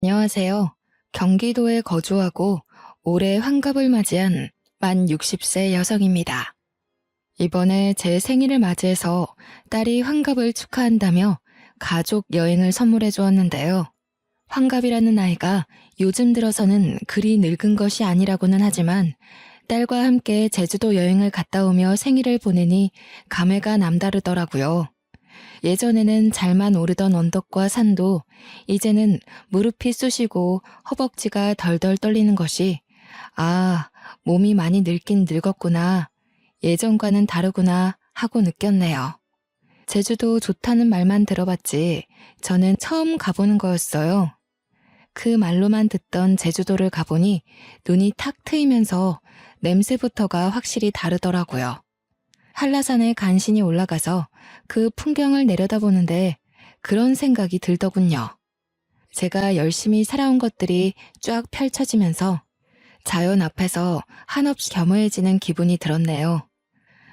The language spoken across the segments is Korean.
안녕하세요. 경기도에 거주하고 올해 환갑을 맞이한 만 60세 여성입니다. 이번에 제 생일을 맞이해서 딸이 환갑을 축하한다며 가족 여행을 선물해 주었는데요. 환갑이라는 나이가 요즘 들어서는 그리 늙은 것이 아니라고는 하지만 딸과 함께 제주도 여행을 갔다 오며 생일을 보내니 감회가 남다르더라고요. 예전에는 잘만 오르던 언덕과 산도 이제는 무릎이 쑤시고 허벅지가 덜덜 떨리는 것이 아, 몸이 많이 늙긴 늙었구나. 예전과는 다르구나 하고 느꼈네요. 제주도 좋다는 말만 들어봤지 저는 처음 가보는 거였어요. 그 말로만 듣던 제주도를 가보니 눈이 탁 트이면서 냄새부터가 확실히 다르더라고요. 한라산에 간신히 올라가서 그 풍경을 내려다보는데 그런 생각이 들더군요. 제가 열심히 살아온 것들이 쫙 펼쳐지면서 자연 앞에서 한없이 겸허해지는 기분이 들었네요.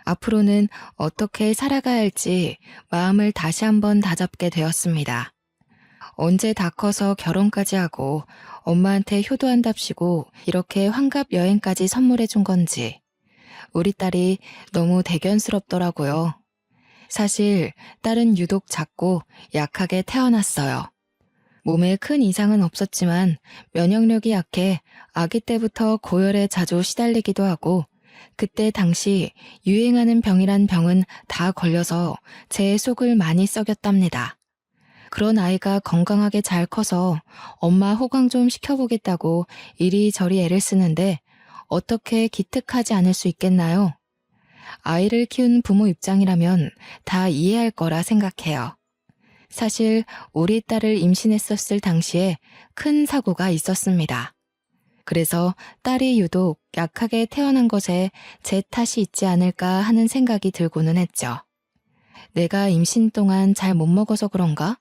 앞으로는 어떻게 살아가야 할지 마음을 다시 한번 다잡게 되었습니다. 언제 다 커서 결혼까지 하고 엄마한테 효도한답시고 이렇게 환갑 여행까지 선물해 준 건지 우리 딸이 너무 대견스럽더라고요. 사실 딸은 유독 작고 약하게 태어났어요. 몸에 큰 이상은 없었지만 면역력이 약해 아기 때부터 고열에 자주 시달리기도 하고 그때 당시 유행하는 병이란 병은 다 걸려서 제 속을 많이 썩였답니다. 그런 아이가 건강하게 잘 커서 엄마 호강 좀 시켜보겠다고 이리저리 애를 쓰는데 어떻게 기특하지 않을 수 있겠나요? 아이를 키운 부모 입장이라면 다 이해할 거라 생각해요. 사실 우리 딸을 임신했었을 당시에 큰 사고가 있었습니다. 그래서 딸이 유독 약하게 태어난 것에 제 탓이 있지 않을까 하는 생각이 들고는 했죠. 내가 임신 동안 잘 못 먹어서 그런가?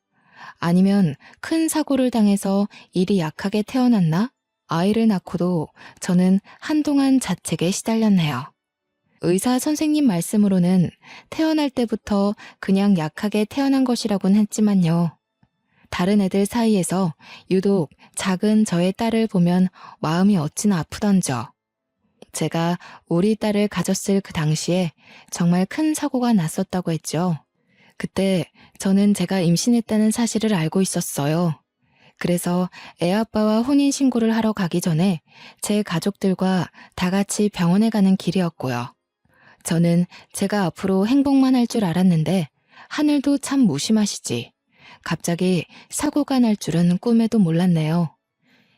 아니면 큰 사고를 당해서 일이 약하게 태어났나? 아이를 낳고도 저는 한동안 자책에 시달렸네요. 의사 선생님 말씀으로는 태어날 때부터 그냥 약하게 태어난 것이라고는 했지만요. 다른 애들 사이에서 유독 작은 저의 딸을 보면 마음이 어찌나 아프던져. 제가 우리 딸을 가졌을 그 당시에 정말 큰 사고가 났었다고 했죠. 그때 저는 제가 임신했다는 사실을 알고 있었어요. 그래서 애아빠와 혼인신고를 하러 가기 전에 제 가족들과 다 같이 병원에 가는 길이었고요. 저는 제가 앞으로 행복만 할 줄 알았는데 하늘도 참 무심하시지. 갑자기 사고가 날 줄은 꿈에도 몰랐네요.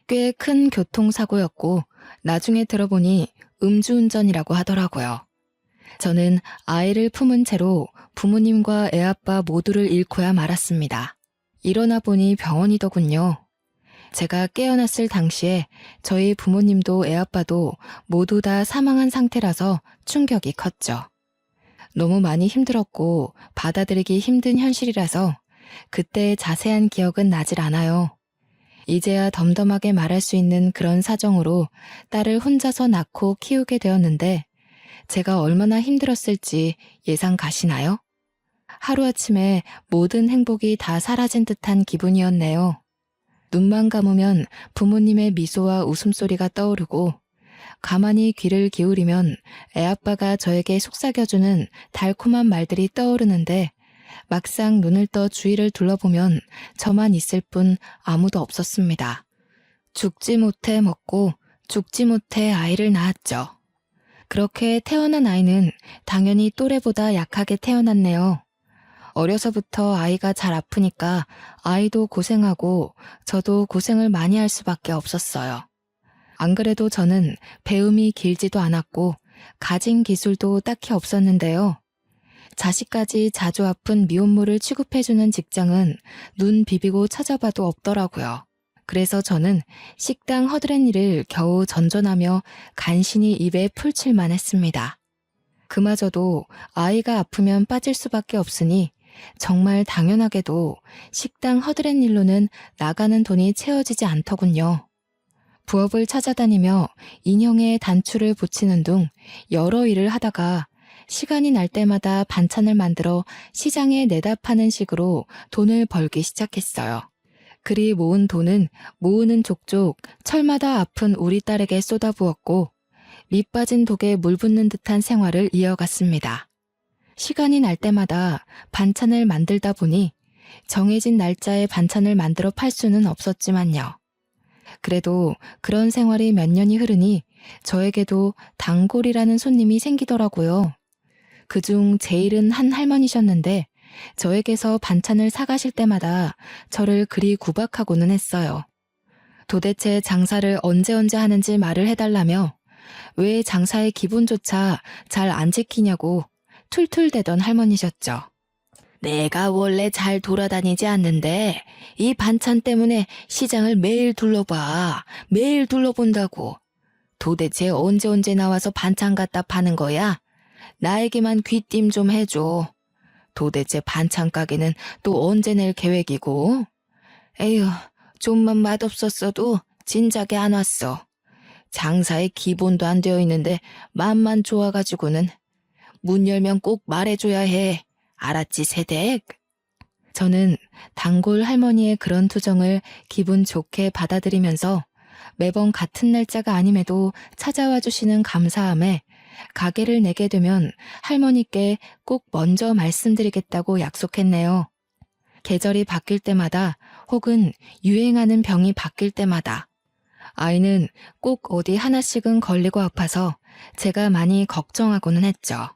꽤 큰 교통사고였고 나중에 들어보니 음주운전이라고 하더라고요. 저는 아이를 품은 채로 부모님과 애아빠 모두를 잃고야 말았습니다. 일어나 보니 병원이더군요. 제가 깨어났을 당시에 저희 부모님도 애아빠도 모두 다 사망한 상태라서 충격이 컸죠. 너무 많이 힘들었고 받아들이기 힘든 현실이라서 그때의 자세한 기억은 나질 않아요. 이제야 덤덤하게 말할 수 있는 그런 사정으로 딸을 혼자서 낳고 키우게 되었는데 제가 얼마나 힘들었을지 예상 가시나요? 하루아침에 모든 행복이 다 사라진 듯한 기분이었네요. 눈만 감으면 부모님의 미소와 웃음소리가 떠오르고 가만히 귀를 기울이면 애아빠가 저에게 속삭여주는 달콤한 말들이 떠오르는데 막상 눈을 떠 주위를 둘러보면 저만 있을 뿐 아무도 없었습니다. 죽지 못해 먹고 죽지 못해 아이를 낳았죠. 그렇게 태어난 아이는 당연히 또래보다 약하게 태어났네요. 어려서부터 아이가 잘 아프니까 아이도 고생하고 저도 고생을 많이 할 수밖에 없었어요. 안 그래도 저는 배움이 길지도 않았고 가진 기술도 딱히 없었는데요. 자식까지 자주 아픈 미혼모를 취급해주는 직장은 눈 비비고 찾아봐도 없더라고요. 그래서 저는 식당 허드렛일을 겨우 전전하며 간신히 입에 풀칠만 했습니다. 그마저도 아이가 아프면 빠질 수밖에 없으니 정말 당연하게도 식당 허드렛일로는 나가는 돈이 채워지지 않더군요. 부업을 찾아다니며 인형에 단추를 붙이는 등 여러 일을 하다가 시간이 날 때마다 반찬을 만들어 시장에 내다 파는 식으로 돈을 벌기 시작했어요. 그리 모은 돈은 모으는 족족 철마다 아픈 우리 딸에게 쏟아부었고 밑 빠진 독에 물 붓는 듯한 생활을 이어갔습니다. 시간이 날 때마다 반찬을 만들다 보니 정해진 날짜에 반찬을 만들어 팔 수는 없었지만요. 그래도 그런 생활이 몇 년이 흐르니 저에게도 단골이라는 손님이 생기더라고요. 그중 제일은 한 할머니셨는데 저에게서 반찬을 사가실 때마다 저를 그리 구박하고는 했어요. 도대체 장사를 언제 하는지 말을 해달라며 왜 장사의 기본조차 잘 안 지키냐고 툴툴대던 할머니셨죠. 내가 원래 잘 돌아다니지 않는데 이 반찬 때문에 시장을 매일 둘러봐. 매일 둘러본다고. 도대체 언제 나와서 반찬 갖다 파는 거야? 나에게만 귀띔 좀 해줘. 도대체 반찬 가게는 또 언제 낼 계획이고? 에휴, 좀만 맛없었어도 진작에 안 왔어. 장사의 기본도 안 되어 있는데 맘만 좋아가지고는. 문 열면 꼭 말해줘야 해. 알았지, 세댁? 저는 단골 할머니의 그런 투정을 기분 좋게 받아들이면서 매번 같은 날짜가 아님에도 찾아와 주시는 감사함에 가게를 내게 되면 할머니께 꼭 먼저 말씀드리겠다고 약속했네요. 계절이 바뀔 때마다 혹은 유행하는 병이 바뀔 때마다 아이는 꼭 어디 하나씩은 걸리고 아파서 제가 많이 걱정하고는 했죠.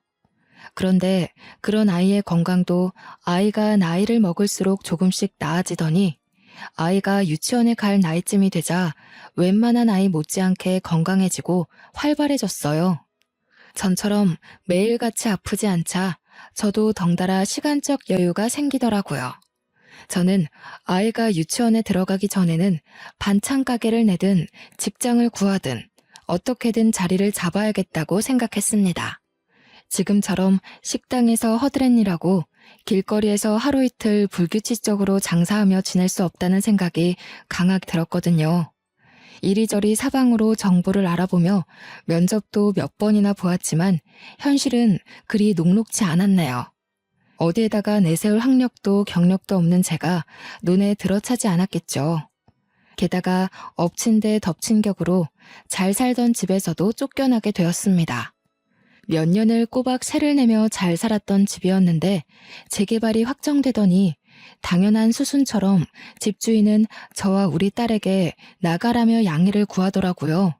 그런데 그런 아이의 건강도 아이가 나이를 먹을수록 조금씩 나아지더니 아이가 유치원에 갈 나이쯤이 되자 웬만한 아이 못지않게 건강해지고 활발해졌어요. 전처럼 매일같이 아프지 않자 저도 덩달아 시간적 여유가 생기더라고요. 저는 아이가 유치원에 들어가기 전에는 반찬 가게를 내든 직장을 구하든 어떻게든 자리를 잡아야겠다고 생각했습니다. 지금처럼 식당에서 허드렛일하고 길거리에서 하루 이틀 불규칙적으로 장사하며 지낼 수 없다는 생각이 강하게 들었거든요. 이리저리 사방으로 정보를 알아보며 면접도 몇 번이나 보았지만 현실은 그리 녹록지 않았네요. 어디에다가 내세울 학력도 경력도 없는 제가 눈에 들어차지 않았겠죠. 게다가 엎친 데 덮친 격으로 잘 살던 집에서도 쫓겨나게 되었습니다. 몇 년을 꼬박 세를 내며 잘 살았던 집이었는데 재개발이 확정되더니 당연한 수순처럼 집주인은 저와 우리 딸에게 나가라며 양해를 구하더라고요.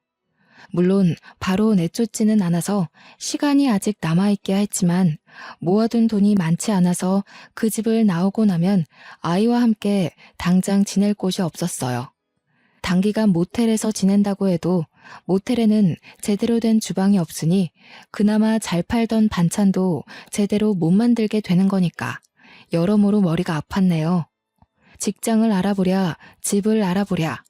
물론 바로 내쫓지는 않아서 시간이 아직 남아있기야 했지만 모아둔 돈이 많지 않아서 그 집을 나오고 나면 아이와 함께 당장 지낼 곳이 없었어요. 단기간 모텔에서 지낸다고 해도 모텔에는 제대로 된 주방이 없으니 그나마 잘 팔던 반찬도 제대로 못 만들게 되는 거니까 여러모로 머리가 아팠네요. 직장을 알아보랴, 집을 알아보랴.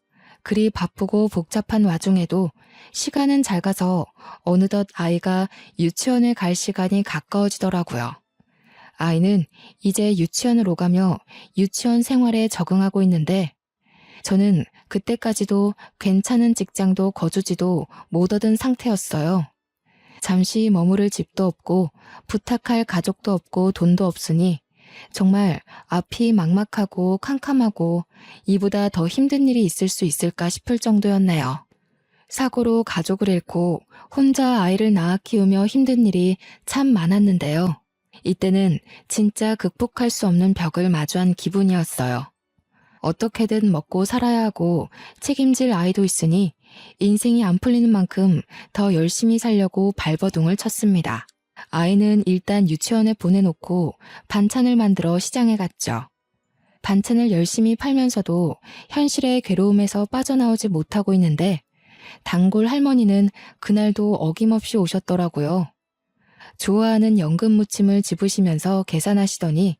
그리 바쁘고 복잡한 와중에도 시간은 잘 가서 어느덧 아이가 유치원에 갈 시간이 가까워지더라고요. 아이는 이제 유치원을 오가며 유치원 생활에 적응하고 있는데 저는 그때까지도 괜찮은 직장도 거주지도 못 얻은 상태였어요. 잠시 머무를 집도 없고 부탁할 가족도 없고 돈도 없으니 정말 앞이 막막하고 캄캄하고 이보다 더 힘든 일이 있을 수 있을까 싶을 정도였네요. 사고로 가족을 잃고 혼자 아이를 낳아 키우며 힘든 일이 참 많았는데요. 이때는 진짜 극복할 수 없는 벽을 마주한 기분이었어요. 어떻게든 먹고 살아야 하고 책임질 아이도 있으니 인생이 안 풀리는 만큼 더 열심히 살려고 발버둥을 쳤습니다. 아이는 일단 유치원에 보내놓고 반찬을 만들어 시장에 갔죠. 반찬을 열심히 팔면서도 현실의 괴로움에서 빠져나오지 못하고 있는데 단골 할머니는 그날도 어김없이 오셨더라고요. 좋아하는 연금 무침을 집으시면서 계산하시더니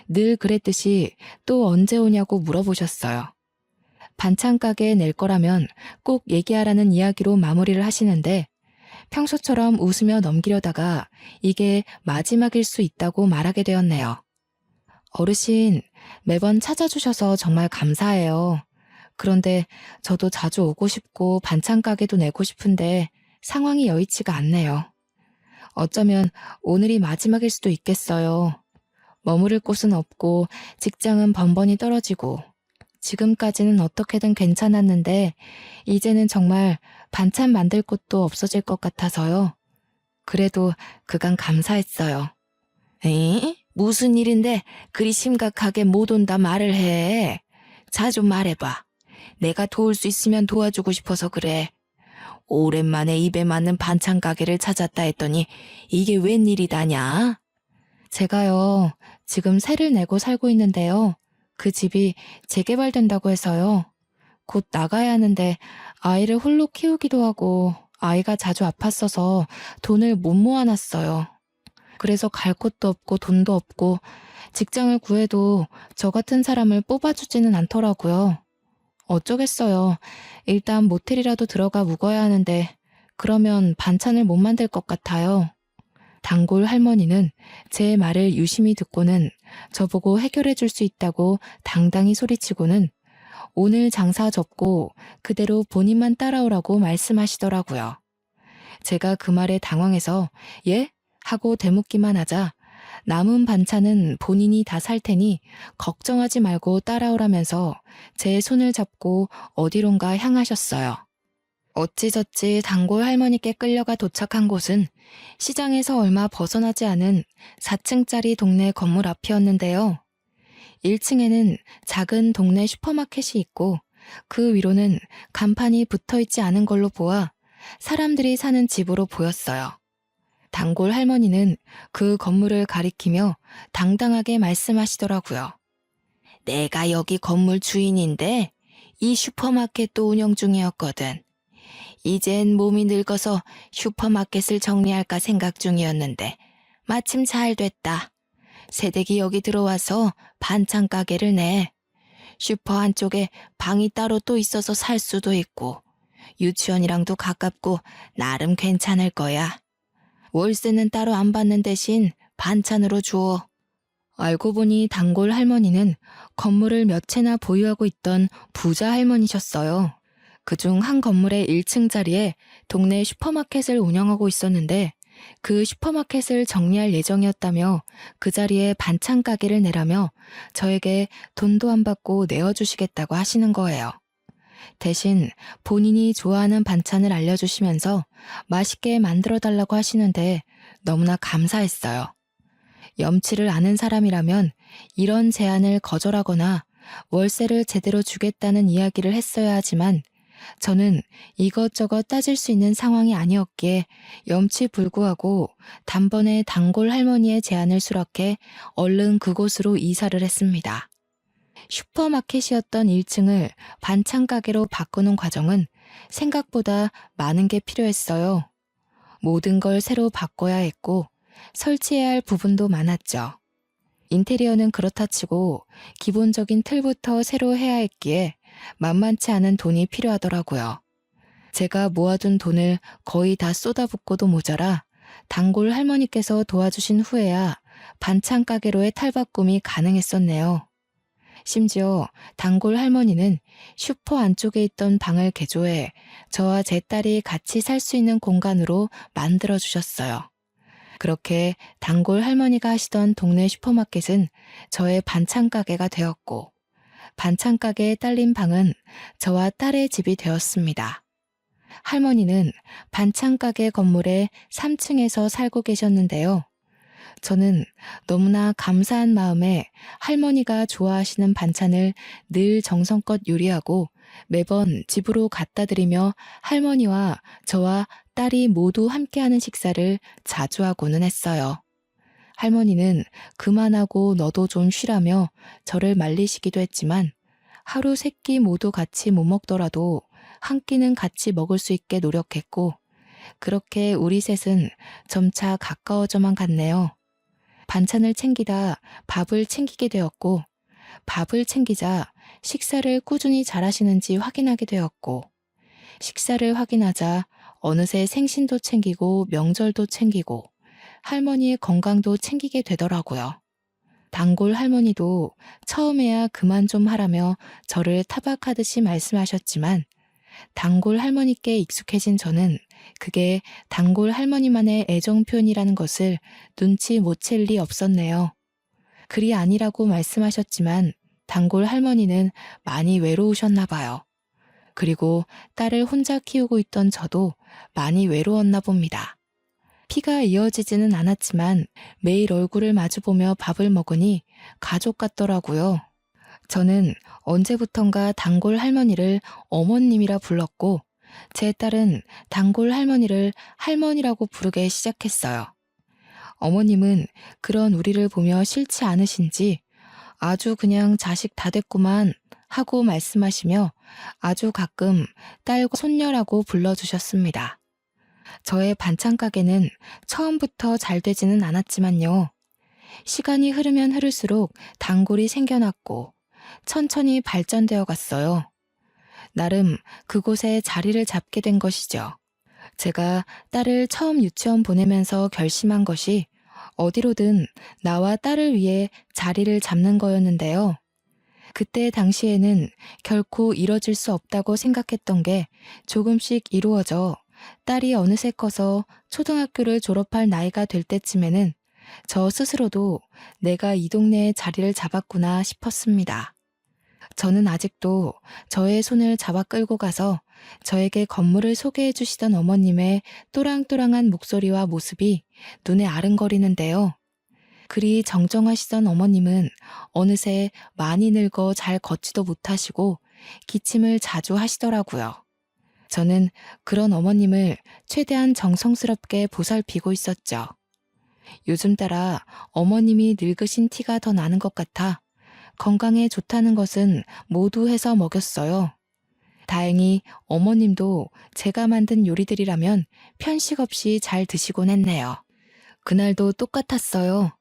늘 그랬듯이 또 언제 오냐고 물어보셨어요. 반찬 가게에 낼 거라면 꼭 얘기하라는 이야기로 마무리를 하시는데 평소처럼 웃으며 넘기려다가 이게 마지막일 수 있다고 말하게 되었네요. 어르신, 매번 찾아주셔서 정말 감사해요. 그런데 저도 자주 오고 싶고 반찬 가게도 내고 싶은데 상황이 여의치가 않네요. 어쩌면 오늘이 마지막일 수도 있겠어요. 머무를 곳은 없고 직장은 번번이 떨어지고 지금까지는 어떻게든 괜찮았는데 이제는 정말 반찬 만들 곳도 없어질 것 같아서요. 그래도 그간 감사했어요. 에? 무슨 일인데 그리 심각하게 못 온다 말을 해. 자주 말해봐. 내가 도울 수 있으면 도와주고 싶어서 그래. 오랜만에 입에 맞는 반찬 가게를 찾았다 했더니 이게 웬일이다냐? 제가요, 지금 세를 내고 살고 있는데요. 그 집이 재개발된다고 해서요. 곧 나가야 하는데 아이를 홀로 키우기도 하고 아이가 자주 아팠어서 돈을 못 모아놨어요. 그래서 갈 곳도 없고 돈도 없고 직장을 구해도 저 같은 사람을 뽑아주지는 않더라고요. 어쩌겠어요. 일단 모텔이라도 들어가 묵어야 하는데 그러면 반찬을 못 만들 것 같아요. 단골 할머니는 제 말을 유심히 듣고는 저보고 해결해 줄 수 있다고 당당히 소리치고는 오늘 장사 접고 그대로 본인만 따라오라고 말씀하시더라고요. 제가 그 말에 당황해서 예? 하고 되묻기만 하자 남은 반찬은 본인이 다 살 테니 걱정하지 말고 따라오라면서 제 손을 잡고 어디론가 향하셨어요. 어찌저찌 단골 할머니께 끌려가 도착한 곳은 시장에서 얼마 벗어나지 않은 4층짜리 동네 건물 앞이었는데요. 1층에는 작은 동네 슈퍼마켓이 있고 그 위로는 간판이 붙어있지 않은 걸로 보아 사람들이 사는 집으로 보였어요. 단골 할머니는 그 건물을 가리키며 당당하게 말씀하시더라고요. 내가 여기 건물 주인인데 이 슈퍼마켓도 운영 중이었거든. 이젠 몸이 늙어서 슈퍼마켓을 정리할까 생각 중이었는데 마침 잘 됐다. 새댁이 여기 들어와서 반찬 가게를 내. 슈퍼 한쪽에 방이 따로 또 있어서 살 수도 있고 유치원이랑도 가깝고 나름 괜찮을 거야. 월세는 따로 안 받는 대신 반찬으로 주어. 알고 보니 단골 할머니는 건물을 몇 채나 보유하고 있던 부자 할머니셨어요. 그중 한 건물의 1층 자리에 동네 슈퍼마켓을 운영하고 있었는데 그 슈퍼마켓을 정리할 예정이었다며 그 자리에 반찬 가게를 내라며 저에게 돈도 안 받고 내어주시겠다고 하시는 거예요. 대신 본인이 좋아하는 반찬을 알려주시면서 맛있게 만들어달라고 하시는데 너무나 감사했어요. 염치를 아는 사람이라면 이런 제안을 거절하거나 월세를 제대로 주겠다는 이야기를 했어야 하지만 저는 이것저것 따질 수 있는 상황이 아니었기에 염치불구하고 단번에 단골 할머니의 제안을 수락해 얼른 그곳으로 이사를 했습니다. 슈퍼마켓이었던 1층을 반찬 가게로 바꾸는 과정은 생각보다 많은 게 필요했어요. 모든 걸 새로 바꿔야 했고 설치해야 할 부분도 많았죠. 인테리어는 그렇다 치고 기본적인 틀부터 새로 해야 했기에 만만치 않은 돈이 필요하더라고요. 제가 모아둔 돈을 거의 다 쏟아붓고도 모자라 단골 할머니께서 도와주신 후에야 반찬 가게로의 탈바꿈이 가능했었네요. 심지어 단골 할머니는 슈퍼 안쪽에 있던 방을 개조해 저와 제 딸이 같이 살 수 있는 공간으로 만들어주셨어요. 그렇게 단골 할머니가 하시던 동네 슈퍼마켓은 저의 반찬 가게가 되었고 반찬 가게에 딸린 방은 저와 딸의 집이 되었습니다. 할머니는 반찬 가게 건물의 3층에서 살고 계셨는데요. 저는 너무나 감사한 마음에 할머니가 좋아하시는 반찬을 늘 정성껏 요리하고 매번 집으로 갖다 드리며 할머니와 저와 딸이 모두 함께하는 식사를 자주 하고는 했어요. 할머니는 그만하고 너도 좀 쉬라며 저를 말리시기도 했지만 하루 세 끼 모두 같이 못 먹더라도 한 끼는 같이 먹을 수 있게 노력했고 그렇게 우리 셋은 점차 가까워져만 갔네요. 반찬을 챙기다 밥을 챙기게 되었고 밥을 챙기자 식사를 꾸준히 잘하시는지 확인하게 되었고 식사를 확인하자 어느새 생신도 챙기고 명절도 챙기고 할머니의 건강도 챙기게 되더라고요. 단골 할머니도 처음에야 그만 좀 하라며 저를 타박하듯이 말씀하셨지만 단골 할머니께 익숙해진 저는 그게 단골 할머니만의 애정 표현이라는 것을 눈치 못 챌 리 없었네요. 그리 아니라고 말씀하셨지만 단골 할머니는 많이 외로우셨나 봐요. 그리고 딸을 혼자 키우고 있던 저도 많이 외로웠나 봅니다. 피가 이어지지는 않았지만 매일 얼굴을 마주보며 밥을 먹으니 가족 같더라고요. 저는 언제부턴가 단골 할머니를 어머님이라 불렀고 제 딸은 단골 할머니를 할머니라고 부르게 시작했어요. 어머님은 그런 우리를 보며 싫지 않으신지 아주 그냥 자식 다 됐구만 하고 말씀하시며 아주 가끔 딸과 손녀라고 불러주셨습니다. 저의 반찬 가게는 처음부터 잘 되지는 않았지만요. 시간이 흐르면 흐를수록 단골이 생겨났고 천천히 발전되어 갔어요. 나름 그곳에 자리를 잡게 된 것이죠. 제가 딸을 처음 유치원 보내면서 결심한 것이 어디로든 나와 딸을 위해 자리를 잡는 거였는데요. 그때 당시에는 결코 이뤄질 수 없다고 생각했던 게 조금씩 이루어져 딸이 어느새 커서 초등학교를 졸업할 나이가 될 때쯤에는 저 스스로도 내가 이 동네에 자리를 잡았구나 싶었습니다. 저는 아직도 저의 손을 잡아 끌고 가서 저에게 건물을 소개해 주시던 어머님의 또랑또랑한 목소리와 모습이 눈에 아른거리는데요. 그리 정정하시던 어머님은 어느새 많이 늙어 잘 걷지도 못하시고 기침을 자주 하시더라고요. 저는 그런 어머님을 최대한 정성스럽게 보살피고 있었죠. 요즘 따라 어머님이 늙으신 티가 더 나는 것 같아 건강에 좋다는 것은 모두 해서 먹였어요. 다행히 어머님도 제가 만든 요리들이라면 편식 없이 잘 드시곤 했네요. 그날도 똑같았어요.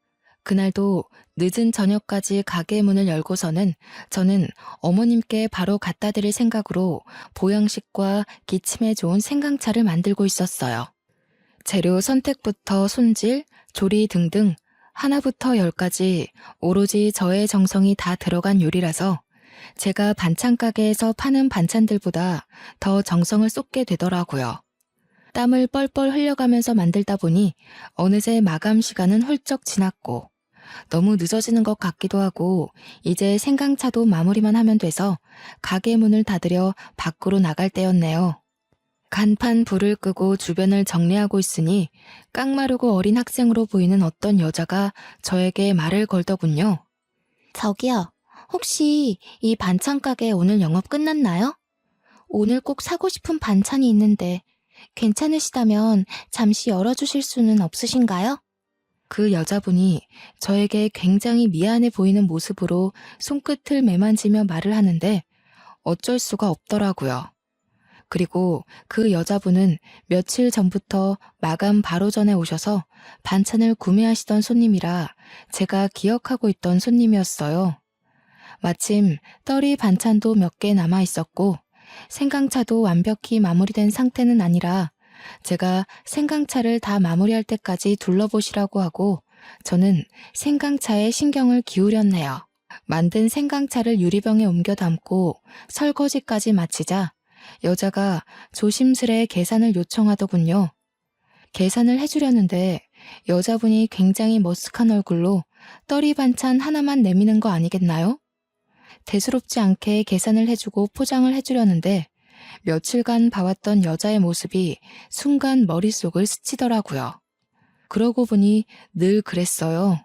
그날도 늦은 저녁까지 가게 문을 열고서는 저는 어머님께 바로 갖다 드릴 생각으로 보양식과 기침에 좋은 생강차를 만들고 있었어요. 재료 선택부터 손질, 조리 등등 하나부터 열까지 오로지 저의 정성이 다 들어간 요리라서 제가 반찬 가게에서 파는 반찬들보다 더 정성을 쏟게 되더라고요. 땀을 뻘뻘 흘려가면서 만들다 보니 어느새 마감 시간은 훌쩍 지났고 너무 늦어지는 것 같기도 하고 이제 생강차도 마무리만 하면 돼서 가게 문을 닫으려 밖으로 나갈 때였네요. 간판 불을 끄고 주변을 정리하고 있으니 깡마르고 어린 학생으로 보이는 어떤 여자가 저에게 말을 걸더군요. 저기요, 혹시 이 반찬 가게 오늘 영업 끝났나요? 오늘 꼭 사고 싶은 반찬이 있는데 괜찮으시다면 잠시 열어주실 수는 없으신가요? 그 여자분이 저에게 굉장히 미안해 보이는 모습으로 손끝을 매만지며 말을 하는데 어쩔 수가 없더라고요. 그리고 그 여자분은 며칠 전부터 마감 바로 전에 오셔서 반찬을 구매하시던 손님이라 제가 기억하고 있던 손님이었어요. 마침 떨이 반찬도 몇 개 남아 있었고 생강차도 완벽히 마무리된 상태는 아니라 제가 생강차를 다 마무리할 때까지 둘러보시라고 하고 저는 생강차에 신경을 기울였네요. 만든 생강차를 유리병에 옮겨 담고 설거지까지 마치자 여자가 조심스레 계산을 요청하더군요. 계산을 해주려는데 여자분이 굉장히 머쓱한 얼굴로 떨이 반찬 하나만 내미는 거 아니겠나요? 대수롭지 않게 계산을 해주고 포장을 해주려는데 며칠간 봐왔던 여자의 모습이 순간 머릿속을 스치더라고요. 그러고 보니 늘 그랬어요.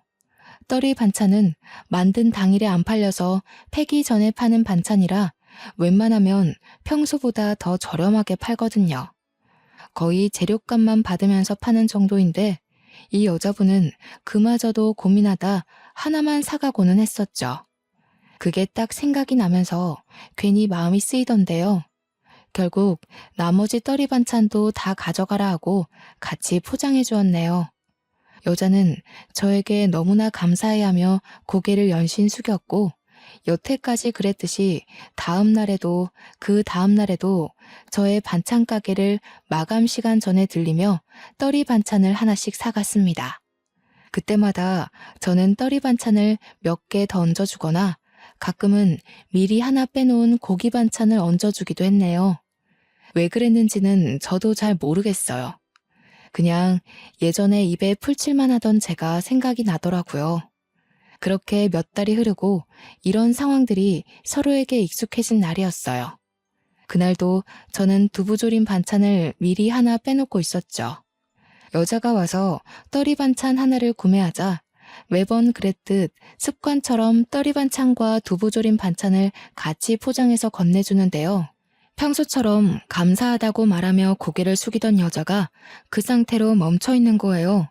떨이 반찬은 만든 당일에 안 팔려서 폐기 전에 파는 반찬이라 웬만하면 평소보다 더 저렴하게 팔거든요. 거의 재료값만 받으면서 파는 정도인데 이 여자분은 그마저도 고민하다 하나만 사가고는 했었죠. 그게 딱 생각이 나면서 괜히 마음이 쓰이던데요. 결국 나머지 떨이 반찬도 다 가져가라 하고 같이 포장해 주었네요. 여자는 저에게 너무나 감사해하며 고개를 연신 숙였고 여태까지 그랬듯이 다음 날에도 그 다음 날에도 저의 반찬 가게를 마감 시간 전에 들리며 떨이 반찬을 하나씩 사갔습니다. 그때마다 저는 떨이 반찬을 몇 개 더 얹어주거나 가끔은 미리 하나 빼놓은 고기 반찬을 얹어주기도 했네요. 왜 그랬는지는 저도 잘 모르겠어요. 그냥 예전에 입에 풀칠만 하던 제가 생각이 나더라고요. 그렇게 몇 달이 흐르고 이런 상황들이 서로에게 익숙해진 날이었어요. 그날도 저는 두부조림 반찬을 미리 하나 빼놓고 있었죠. 여자가 와서 떨이 반찬 하나를 구매하자 매번 그랬듯 습관처럼 떨이 반찬과 두부조림 반찬을 같이 포장해서 건네주는데요. 평소처럼 감사하다고 말하며 고개를 숙이던 여자가 그 상태로 멈춰 있는 거예요.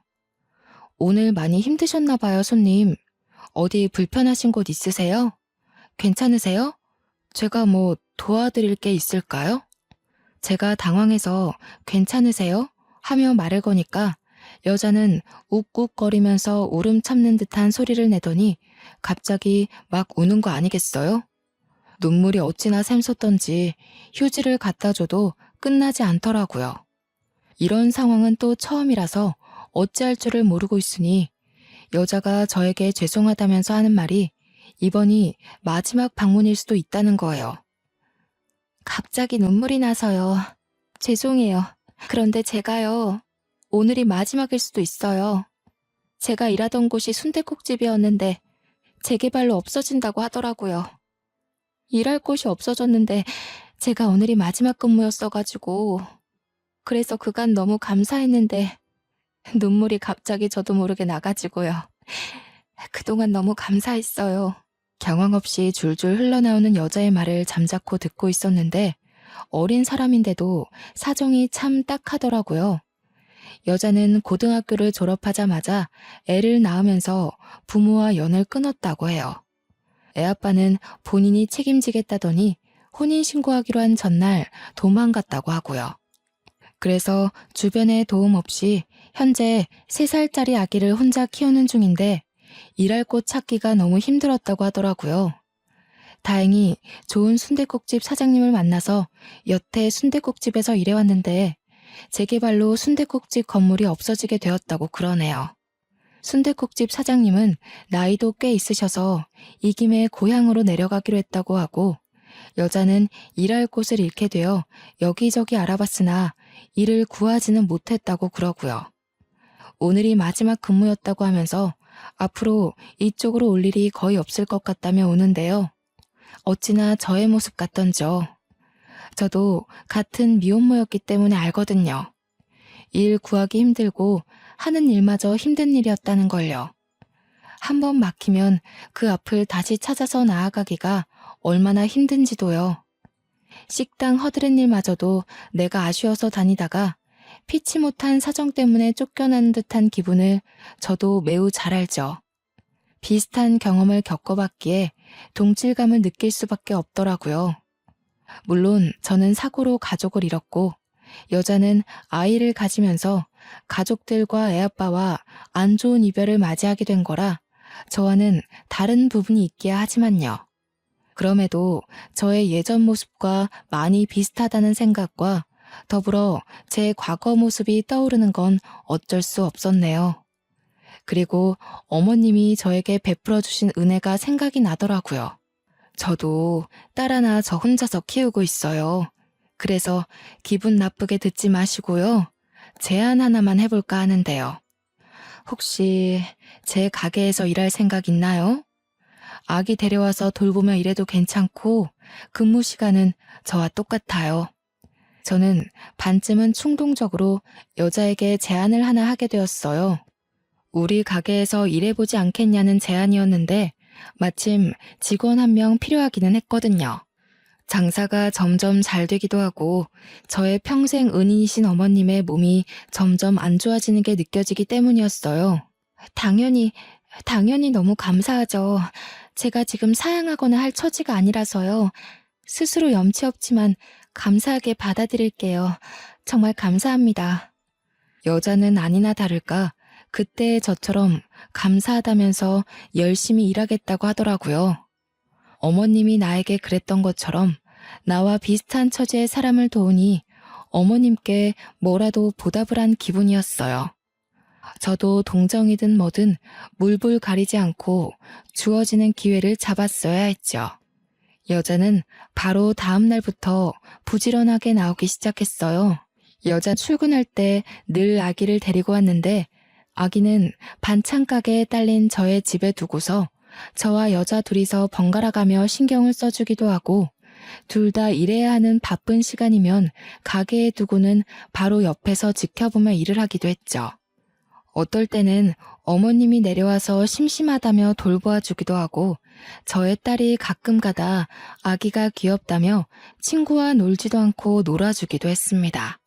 오늘 많이 힘드셨나 봐요, 손님. 어디 불편하신 곳 있으세요? 괜찮으세요? 제가 뭐 도와드릴 게 있을까요? 제가 당황해서 괜찮으세요? 하며 말을 거니까 여자는 욱욱거리면서 울음 참는 듯한 소리를 내더니 갑자기 막 우는 거 아니겠어요? 눈물이 어찌나 샘솟던지 휴지를 갖다 줘도 끝나지 않더라고요. 이런 상황은 또 처음이라서 어찌할 줄을 모르고 있으니 여자가 저에게 죄송하다면서 하는 말이 이번이 마지막 방문일 수도 있다는 거예요. 갑자기 눈물이 나서요. 죄송해요. 그런데 제가요, 오늘이 마지막일 수도 있어요. 제가 일하던 곳이 순댓국집이었는데 재개발로 없어진다고 하더라고요. 일할 곳이 없어졌는데 제가 오늘이 마지막 근무였어가지고 그래서 그간 너무 감사했는데 눈물이 갑자기 저도 모르게 나가지고요. 그동안 너무 감사했어요. 경황 없이 줄줄 흘러나오는 여자의 말을 잠자코 듣고 있었는데 어린 사람인데도 사정이 참 딱하더라고요. 여자는 고등학교를 졸업하자마자 애를 낳으면서 부모와 연을 끊었다고 해요. 애아빠는 본인이 책임지겠다더니 혼인신고하기로 한 전날 도망갔다고 하고요. 그래서 주변의 도움 없이 현재 3살짜리 아기를 혼자 키우는 중인데 일할 곳 찾기가 너무 힘들었다고 하더라고요. 다행히 좋은 순댓국집 사장님을 만나서 여태 순댓국집에서 일해왔는데 재개발로 순댓국집 건물이 없어지게 되었다고 그러네요. 순댓국집 사장님은 나이도 꽤 있으셔서 이 김에 고향으로 내려가기로 했다고 하고 여자는 일할 곳을 잃게 되어 여기저기 알아봤으나 일을 구하지는 못했다고 그러고요. 오늘이 마지막 근무였다고 하면서 앞으로 이쪽으로 올 일이 거의 없을 것 같다며 오는데요. 어찌나 저의 모습 같던지요. 저도 같은 미혼모였기 때문에 알거든요. 일 구하기 힘들고 하는 일마저 힘든 일이었다는 걸요. 한번 막히면 그 앞을 다시 찾아서 나아가기가 얼마나 힘든지도요. 식당 허드렛 일마저도 내가 아쉬워서 다니다가 피치 못한 사정 때문에 쫓겨나는 듯한 기분을 저도 매우 잘 알죠. 비슷한 경험을 겪어봤기에 동질감을 느낄 수밖에 없더라고요. 물론 저는 사고로 가족을 잃었고 여자는 아이를 가지면서 가족들과 애아빠와 안 좋은 이별을 맞이하게 된 거라 저와는 다른 부분이 있기야 하지만요. 그럼에도 저의 예전 모습과 많이 비슷하다는 생각과 더불어 제 과거 모습이 떠오르는 건 어쩔 수 없었네요. 그리고 어머님이 저에게 베풀어 주신 은혜가 생각이 나더라고요. 저도 딸 하나 저 혼자서 키우고 있어요. 그래서 기분 나쁘게 듣지 마시고요. 제안 하나만 해볼까 하는데요. 혹시 제 가게에서 일할 생각 있나요? 아기 데려와서 돌보며 일해도 괜찮고 근무 시간은 저와 똑같아요. 저는 반쯤은 충동적으로 여자에게 제안을 하나 하게 되었어요. 우리 가게에서 일해보지 않겠냐는 제안이었는데 마침 직원 한 명 필요하기는 했거든요. 장사가 점점 잘 되기도 하고 저의 평생 은인이신 어머님의 몸이 점점 안 좋아지는 게 느껴지기 때문이었어요. 당연히 너무 감사하죠. 제가 지금 사양하거나 할 처지가 아니라서요. 스스로 염치 없지만 감사하게 받아들일게요. 정말 감사합니다. 여자는 아니나 다를까 그때의 저처럼 감사하다면서 열심히 일하겠다고 하더라고요. 어머님이 나에게 그랬던 것처럼 나와 비슷한 처지의 사람을 도우니 어머님께 뭐라도 보답을 한 기분이었어요. 저도 동정이든 뭐든 물불 가리지 않고 주어지는 기회를 잡았어야 했죠. 여자는 바로 다음 날부터 부지런하게 나오기 시작했어요. 여자 출근할 때 늘 아기를 데리고 왔는데 아기는 반찬 가게에 딸린 저의 집에 두고서 저와 여자 둘이서 번갈아가며 신경을 써주기도 하고 둘 다 일해야 하는 바쁜 시간이면 가게에 두고는 바로 옆에서 지켜보며 일을 하기도 했죠. 어떨 때는 어머님이 내려와서 심심하다며 돌보아주기도 하고 저의 딸이 가끔 가다 아기가 귀엽다며 친구와 놀지도 않고 놀아주기도 했습니다.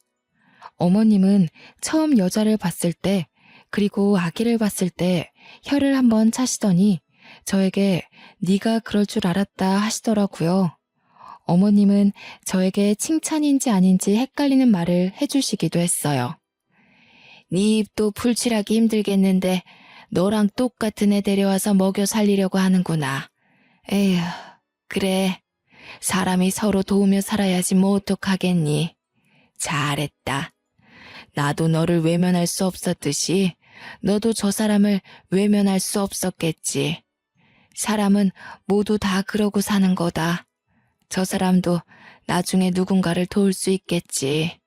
어머님은 처음 여자를 봤을 때 그리고 아기를 봤을 때 혀를 한번 차시더니 저에게 네가 그럴 줄 알았다 하시더라고요. 어머님은 저에게 칭찬인지 아닌지 헷갈리는 말을 해주시기도 했어요. 네 입도 풀칠하기 힘들겠는데 너랑 똑같은 애 데려와서 먹여 살리려고 하는구나. 에휴, 그래. 사람이 서로 도우며 살아야지 뭐 어떡하겠니. 잘했다. 나도 너를 외면할 수 없었듯이 너도 저 사람을 외면할 수 없었겠지. 사람은 모두 다 그러고 사는 거다. 저 사람도 나중에 누군가를 도울 수 있겠지.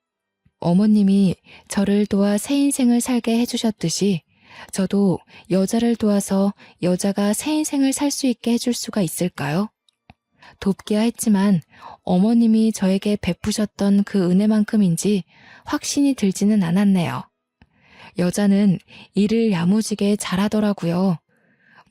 어머님이 저를 도와 새 인생을 살게 해주셨듯이 저도 여자를 도와서 여자가 새 인생을 살 수 있게 해줄 수가 있을까요? 돕기야 했지만 어머님이 저에게 베푸셨던 그 은혜만큼인지 확신이 들지는 않았네요. 여자는 일을 야무지게 잘하더라고요.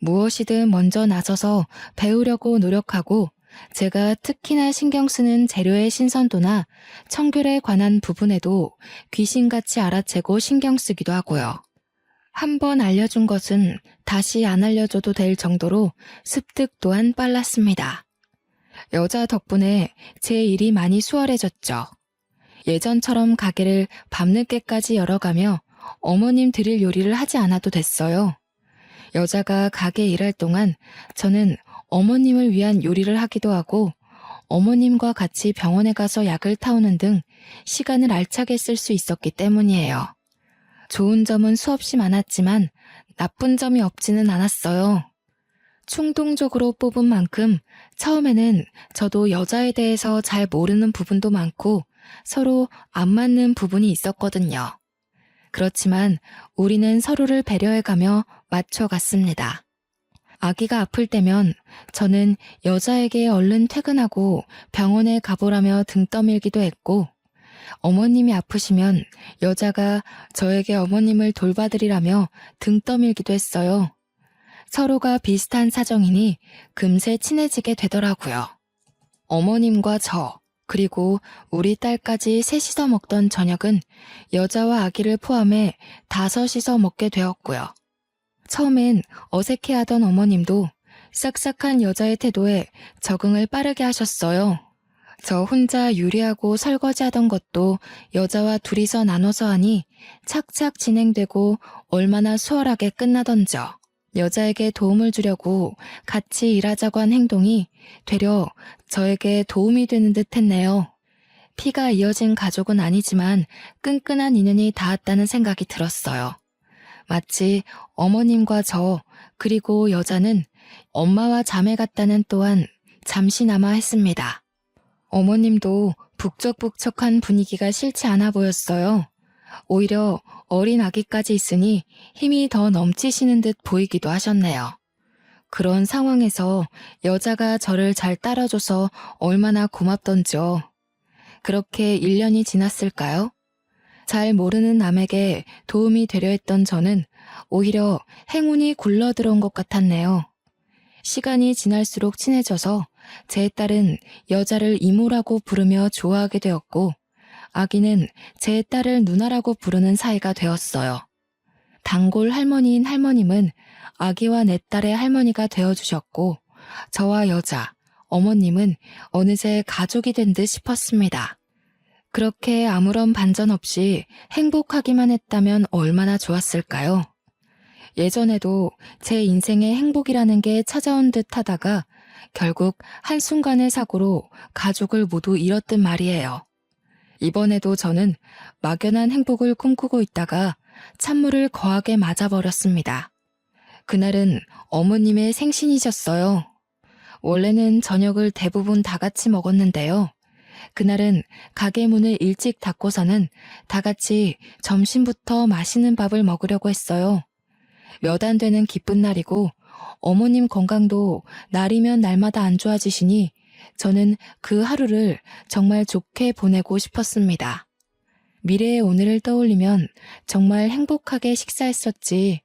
무엇이든 먼저 나서서 배우려고 노력하고 제가 특히나 신경 쓰는 재료의 신선도나 청결에 관한 부분에도 귀신같이 알아채고 신경 쓰기도 하고요. 한 번 알려준 것은 다시 안 알려줘도 될 정도로 습득 또한 빨랐습니다. 여자 덕분에 제 일이 많이 수월해졌죠. 예전처럼 가게를 밤늦게까지 열어가며 어머님 드릴 요리를 하지 않아도 됐어요. 여자가 가게 일할 동안 저는 어머님을 위한 요리를 하기도 하고 어머님과 같이 병원에 가서 약을 타오는 등 시간을 알차게 쓸 수 있었기 때문이에요. 좋은 점은 수없이 많았지만 나쁜 점이 없지는 않았어요. 충동적으로 뽑은 만큼 처음에는 저도 여자에 대해서 잘 모르는 부분도 많고 서로 안 맞는 부분이 있었거든요. 그렇지만 우리는 서로를 배려해가며 맞춰갔습니다. 아기가 아플 때면 저는 여자에게 얼른 퇴근하고 병원에 가보라며 등 떠밀기도 했고 어머님이 아프시면 여자가 저에게 어머님을 돌봐드리라며 등 떠밀기도 했어요. 서로가 비슷한 사정이니 금세 친해지게 되더라고요. 어머님과 저, 그리고 우리 딸까지 셋이서 먹던 저녁은 여자와 아기를 포함해 5이서 먹게 되었고요. 처음엔 어색해하던 어머님도 싹싹한 여자의 태도에 적응을 빠르게 하셨어요. 저 혼자 요리하고 설거지하던 것도 여자와 둘이서 나눠서 하니 착착 진행되고 얼마나 수월하게 끝나던져. 여자에게 도움을 주려고 같이 일하자고 한 행동이 되려 저에게 도움이 되는 듯 했네요. 피가 이어진 가족은 아니지만 끈끈한 인연이 닿았다는 생각이 들었어요. 마치 어머님과 저 그리고 여자는 엄마와 자매 같다는 또한 잠시나마 했습니다. 어머님도 북적북적한 분위기가 싫지 않아 보였어요. 오히려 어린 아기까지 있으니 힘이 더 넘치시는 듯 보이기도 하셨네요. 그런 상황에서 여자가 저를 잘 따라줘서 얼마나 고맙던지요. 그렇게 1년이 지났을까요? 잘 모르는 남에게 도움이 되려 했던 저는 오히려 행운이 굴러들어온 것 같았네요. 시간이 지날수록 친해져서 제 딸은 여자를 이모라고 부르며 좋아하게 되었고 아기는 제 딸을 누나라고 부르는 사이가 되었어요. 단골 할머니인 할머님은 아기와 내 딸의 할머니가 되어주셨고 저와 여자, 어머님은 어느새 가족이 된 듯 싶었습니다. 그렇게 아무런 반전 없이 행복하기만 했다면 얼마나 좋았을까요? 예전에도 제 인생에 행복이라는 게 찾아온 듯 하다가 결국 한순간의 사고로 가족을 모두 잃었단 말이에요. 이번에도 저는 막연한 행복을 꿈꾸고 있다가 찬물을 거하게 맞아버렸습니다. 그날은 어머님의 생신이셨어요. 원래는 저녁을 대부분 다 같이 먹었는데요. 그날은 가게 문을 일찍 닫고서는 다 같이 점심부터 맛있는 밥을 먹으려고 했어요. 몇 안 되는 기쁜 날이고 어머님 건강도 날이면 날마다 안 좋아지시니 저는 그 하루를 정말 좋게 보내고 싶었습니다. 미래의 오늘을 떠올리면 정말 행복하게 식사했었지,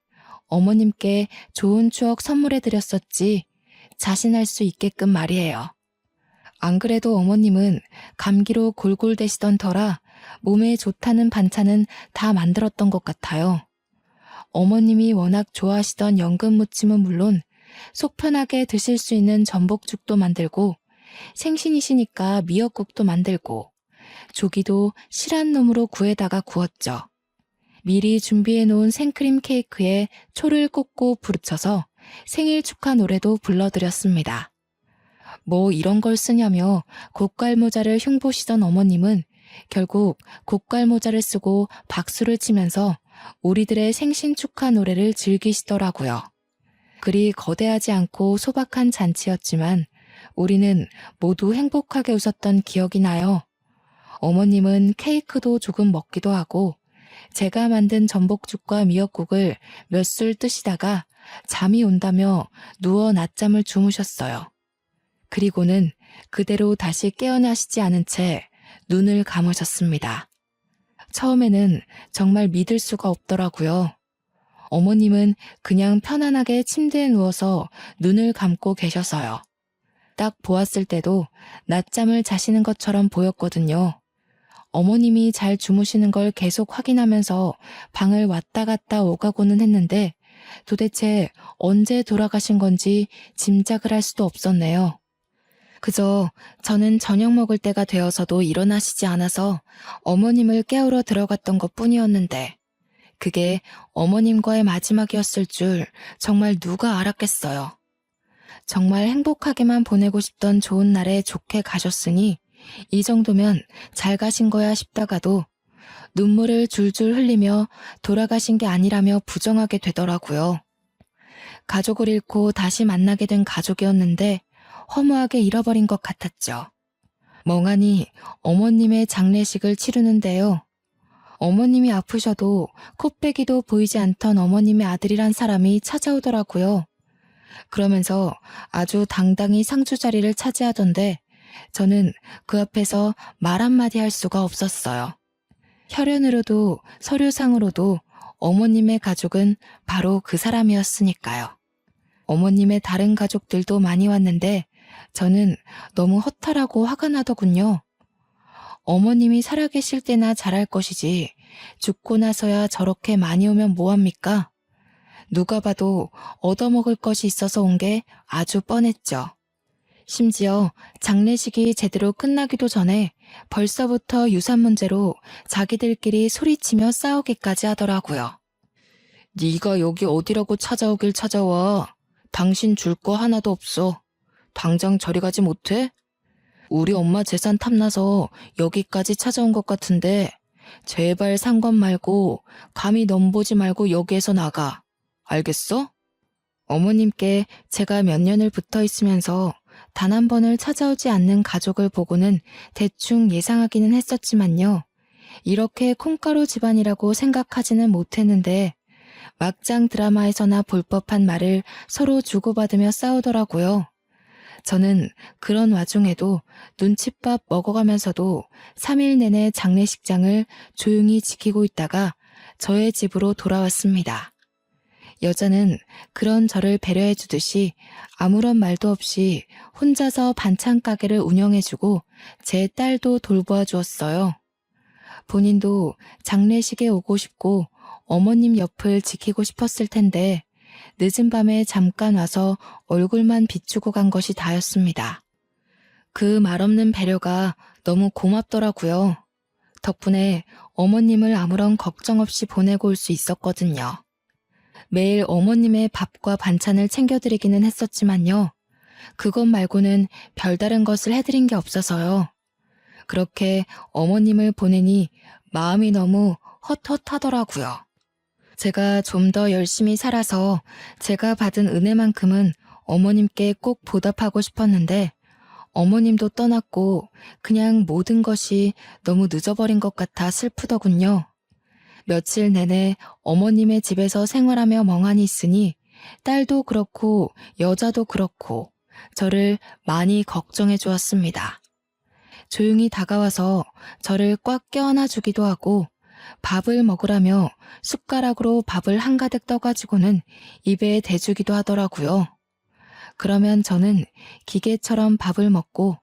어머님께 좋은 추억 선물해드렸었지 자신할 수 있게끔 말이에요. 안 그래도 어머님은 감기로 골골대시던 터라 몸에 좋다는 반찬은 다 만들었던 것 같아요. 어머님이 워낙 좋아하시던 연근무침은 물론 속 편하게 드실 수 있는 전복죽도 만들고 생신이시니까 미역국도 만들고 조기도 실한 놈으로 구에다가 구웠죠. 미리 준비해 놓은 생크림 케이크에 초를 꽂고 부르쳐서 생일 축하 노래도 불러드렸습니다. 뭐 이런 걸 쓰냐며 고깔모자를 흉보시던 어머님은 결국 고깔모자를 쓰고 박수를 치면서 우리들의 생신 축하 노래를 즐기시더라고요. 그리 거대하지 않고 소박한 잔치였지만 우리는 모두 행복하게 웃었던 기억이 나요. 어머님은 케이크도 조금 먹기도 하고 제가 만든 전복죽과 미역국을 몇 술 뜨시다가 잠이 온다며 누워 낮잠을 주무셨어요. 그리고는 그대로 다시 깨어나시지 않은 채 눈을 감으셨습니다. 처음에는 정말 믿을 수가 없더라고요. 어머님은 그냥 편안하게 침대에 누워서 눈을 감고 계셔서요. 딱 보았을 때도 낮잠을 자시는 것처럼 보였거든요. 어머님이 잘 주무시는 걸 계속 확인하면서 방을 왔다 갔다 오가고는 했는데 도대체 언제 돌아가신 건지 짐작을 할 수도 없었네요. 그저 저는 저녁 먹을 때가 되어서도 일어나시지 않아서 어머님을 깨우러 들어갔던 것뿐이었는데 그게 어머님과의 마지막이었을 줄 정말 누가 알았겠어요. 정말 행복하게만 보내고 싶던 좋은 날에 좋게 가셨으니 이 정도면 잘 가신 거야 싶다가도 눈물을 줄줄 흘리며 돌아가신 게 아니라며 부정하게 되더라고요. 가족을 잃고 다시 만나게 된 가족이었는데 허무하게 잃어버린 것 같았죠. 멍하니 어머님의 장례식을 치르는데요. 어머님이 아프셔도 코빼기도 보이지 않던 어머님의 아들이란 사람이 찾아오더라고요. 그러면서 아주 당당히 상주 자리를 차지하던데 저는 그 앞에서 말 한마디 할 수가 없었어요. 혈연으로도 서류상으로도 어머님의 가족은 바로 그 사람이었으니까요. 어머님의 다른 가족들도 많이 왔는데 저는 너무 허탈하고 화가 나더군요. 어머님이 살아계실 때나 잘할 것이지 죽고 나서야 저렇게 많이 오면 뭐합니까? 누가 봐도 얻어먹을 것이 있어서 온 게 아주 뻔했죠. 심지어 장례식이 제대로 끝나기도 전에 벌써부터 유산 문제로 자기들끼리 소리치며 싸우기까지 하더라고요. 네가 여기 어디라고 찾아오길 찾아와. 당신 줄 거 하나도 없어. 당장 저리 가지 못해? 우리 엄마 재산 탐나서 여기까지 찾아온 것 같은데 제발 상관 말고 감히 넘보지 말고 여기에서 나가. 알겠어? 어머님께 제가 몇 년을 붙어 있으면서 단 한 번을 찾아오지 않는 가족을 보고는 대충 예상하기는 했었지만요. 이렇게 콩가루 집안이라고 생각하지는 못했는데 막장 드라마에서나 볼 법한 말을 서로 주고받으며 싸우더라고요. 저는 그런 와중에도 눈칫밥 먹어가면서도 3일 내내 장례식장을 조용히 지키고 있다가 저의 집으로 돌아왔습니다. 여자는 그런 저를 배려해 주듯이 아무런 말도 없이 혼자서 반찬 가게를 운영해주고 제 딸도 돌보아 주었어요. 본인도 장례식에 오고 싶고 어머님 옆을 지키고 싶었을 텐데 늦은 밤에 잠깐 와서 얼굴만 비추고 간 것이 다였습니다. 그 말없는 배려가 너무 고맙더라고요. 덕분에 어머님을 아무런 걱정 없이 보내고 올 수 있었거든요. 매일 어머님의 밥과 반찬을 챙겨드리기는 했었지만요. 그것 말고는 별다른 것을 해드린 게 없어서요. 그렇게 어머님을 보내니 마음이 너무 헛헛하더라고요. 제가 좀 더 열심히 살아서 제가 받은 은혜만큼은 어머님께 꼭 보답하고 싶었는데 어머님도 떠났고 그냥 모든 것이 너무 늦어버린 것 같아 슬프더군요. 며칠 내내 어머님의 집에서 생활하며 멍하니 있으니 딸도 그렇고 여자도 그렇고 저를 많이 걱정해 주었습니다. 조용히 다가와서 저를 꽉 껴안아 주기도 하고 밥을 먹으라며 숟가락으로 밥을 한가득 떠가지고는 입에 대주기도 하더라고요. 그러면 저는 기계처럼 밥을 먹고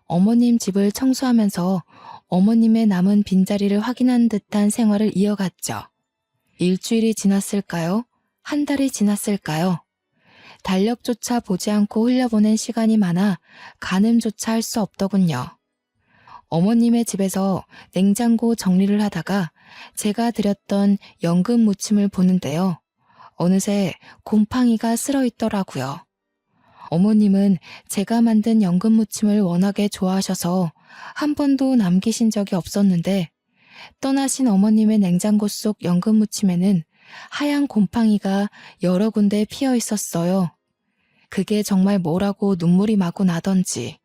어머님 집을 청소하면서 어머님의 남은 빈자리를 확인한 듯한 생활을 이어갔죠. 일주일이 지났을까요? 한 달이 지났을까요? 달력조차 보지 않고 흘려보낸 시간이 많아 가늠조차 할 수 없더군요. 어머님의 집에서 냉장고 정리를 하다가 제가 드렸던 연금 무침을 보는데요. 어느새 곰팡이가 쓸어 있더라고요. 어머님은 제가 만든 연금 무침을 워낙에 좋아하셔서 한 번도 남기신 적이 없었는데 떠나신 어머님의 냉장고 속 연금 무침에는 하얀 곰팡이가 여러 군데 피어 있었어요. 그게 정말 뭐라고 눈물이 마구 나던지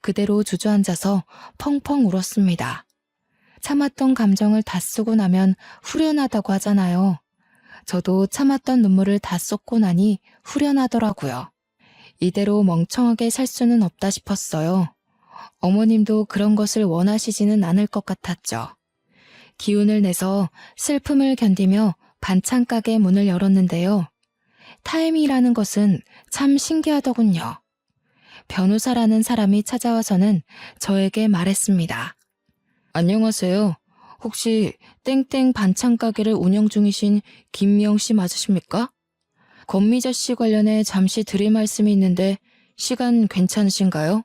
그대로 주저앉아서 펑펑 울었습니다. 참았던 감정을 다 쓰고 나면 후련하다고 하잖아요. 저도 참았던 눈물을 다 쏟고 나니 후련하더라고요. 이대로 멍청하게 살 수는 없다 싶었어요. 어머님도 그런 것을 원하시지는 않을 것 같았죠. 기운을 내서 슬픔을 견디며 반찬 가게 문을 열었는데요. 타임이라는 것은 참 신기하더군요. 변호사라는 사람이 찾아와서는 저에게 말했습니다. 안녕하세요. 혹시 땡땡 반찬 가게를 운영 중이신 김미영 씨 맞으십니까? 권미자 씨 관련해 잠시 드릴 말씀이 있는데 시간 괜찮으신가요?